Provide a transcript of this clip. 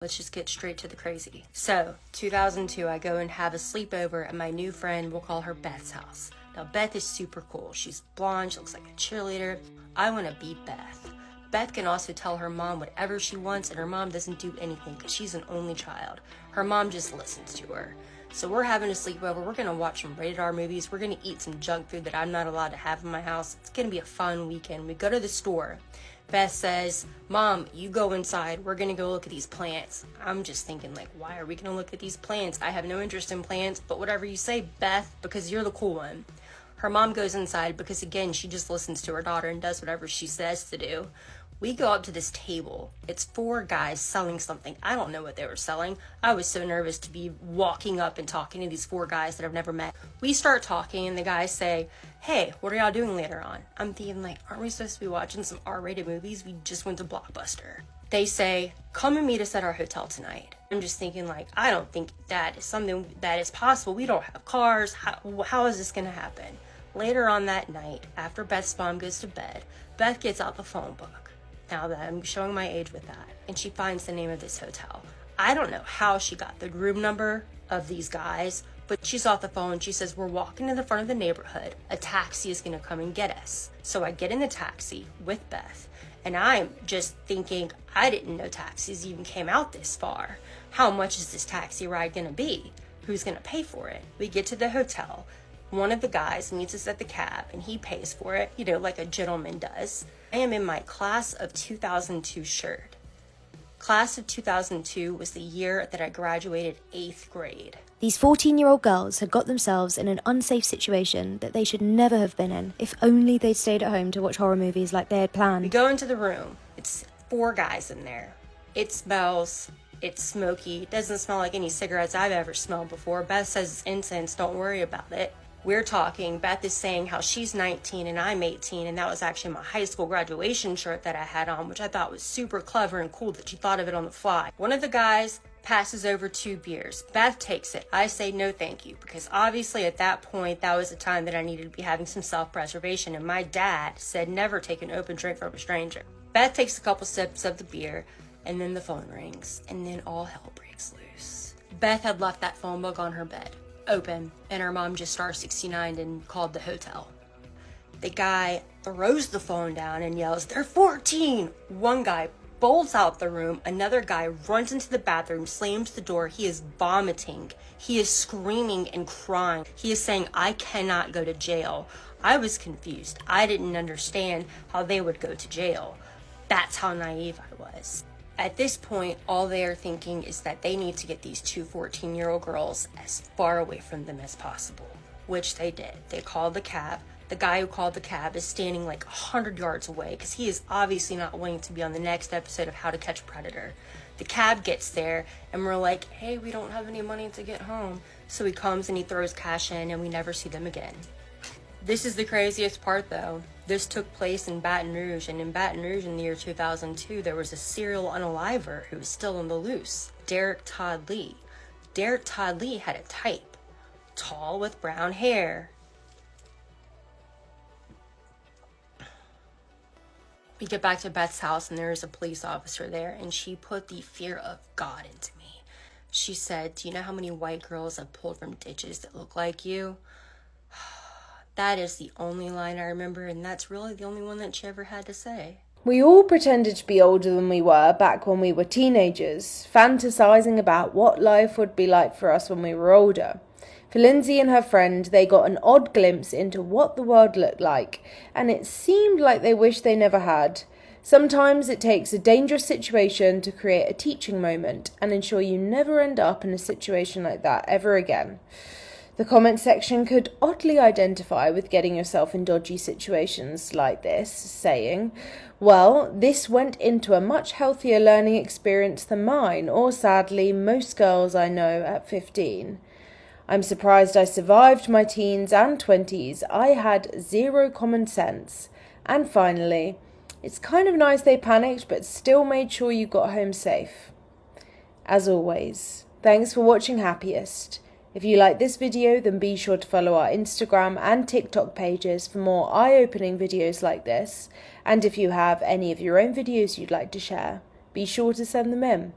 Let's just get straight to the crazy. So, 2002, I go and have a sleepover at my new friend, we'll call her Beth's house. Now, Beth is super cool. She's blonde, she looks like a cheerleader. I want to be Beth. Beth can also tell her mom whatever she wants, and her mom doesn't do anything because she's an only child. Her mom just listens to her. So we're having a sleepover. We're going to watch some rated R movies. We're going to eat some junk food that I'm not allowed to have in my house. It's going to be a fun weekend. We go to the store. Beth says, Mom, you go inside. We're going to go look at these plants. I'm just thinking, like, why are we going to look at these plants? I have no interest in plants, but whatever you say, Beth, because you're the cool one. Her mom goes inside because, again, she just listens to her daughter and does whatever she says to do. We go up to this table. It's 4 guys selling something. I don't know what they were selling. I was so nervous to be walking up and talking to these 4 guys that I've never met. We start talking and the guys say, hey, what are y'all doing later on? I'm thinking, like, aren't we supposed to be watching some R-rated movies? We just went to Blockbuster. They say, come and meet us at our hotel tonight. I'm just thinking, like, I don't think that is something that is possible. We don't have cars. How is this going to happen? Later on that night, after Beth's mom goes to bed, Beth gets out the phone book. Now that I'm showing my age with that, and she finds the name of this hotel. I don't know how she got the room number of these guys, but she's off the phone. She says, we're walking to the front of the neighborhood. A taxi is going to come and get us. So I get in the taxi with Beth, and I'm just thinking, I didn't know taxis even came out this far. How much is this taxi ride going to be? Who's going to pay for it? We get to the hotel. One of the guys meets us at the cab, and he pays for it, you know, like a gentleman does. I am in my class of 2002 shirt. Class of 2002 was the year that I graduated 8th grade. These 14-year-old girls had got themselves in an unsafe situation that they should never have been in if only they'd stayed at home to watch horror movies like they had planned. We go into the room. It's 4 guys in there. It smells. It's smoky. It doesn't smell like any cigarettes I've ever smelled before. Beth says it's incense. Don't worry about it. We're talking. Beth is saying how she's 19 and I'm 18, and that was actually my high school graduation shirt that I had on, which I thought was super clever and cool that she thought of it on the fly. One of the guys passes over 2 beers. Beth takes it. I say no thank you, because obviously at that point, that was the time that I needed to be having some self-preservation, and my dad said never take an open drink from a stranger. Beth takes a couple sips of the beer, and then the phone rings, and then all hell breaks loose. Beth had left that phone book on her bed, open, and her mom just star 69 and called the hotel. The guy throws the phone down and yells, they're 14! One guy bolts out the room. Another guy runs into the bathroom, slams the door. He is vomiting. He is screaming and crying. He is saying, I cannot go to jail. I was confused. I didn't understand how they would go to jail. That's how naive I was. At this point, all they are thinking is that they need to get these 2 14-year-old girls as far away from them as possible, which they did. They called the cab. The guy who called the cab is standing like 100 yards away because he is obviously not wanting to be on the next episode of How to Catch a Predator. The cab gets there, and we're like, hey, we don't have any money to get home. So he comes and he throws cash in, and we never see them again. This is the craziest part, though. This took place in Baton Rouge, and in Baton Rouge in the year 2002, there was a serial unaliver who was still on the loose, Derek Todd Lee. Derek Todd Lee had a type, tall with brown hair. We get back to Beth's house, and there is a police officer there, and she put the fear of God into me. She said, do you know how many white girls I've pulled from ditches that look like you? That is the only line I remember, and that's really the only one that she ever had to say. We all pretended to be older than we were back when we were teenagers, fantasizing about what life would be like for us when we were older. For Lindsay and her friend, they got an odd glimpse into what the world looked like, and it seemed like they wished they never had. Sometimes it takes a dangerous situation to create a teaching moment and ensure you never end up in a situation like that ever again. The comment section could oddly identify with getting yourself in dodgy situations like this, saying, well, this went into a much healthier learning experience than mine, or sadly, most girls I know at 15. I'm surprised I survived my teens and 20s. I had zero common sense. And finally, it's kind of nice they panicked but still made sure you got home safe. As always, thanks for watching Happiest. If you like this video, then be sure to follow our Instagram and TikTok pages for more eye-opening videos like this. And if you have any of your own videos you'd like to share, be sure to send them in.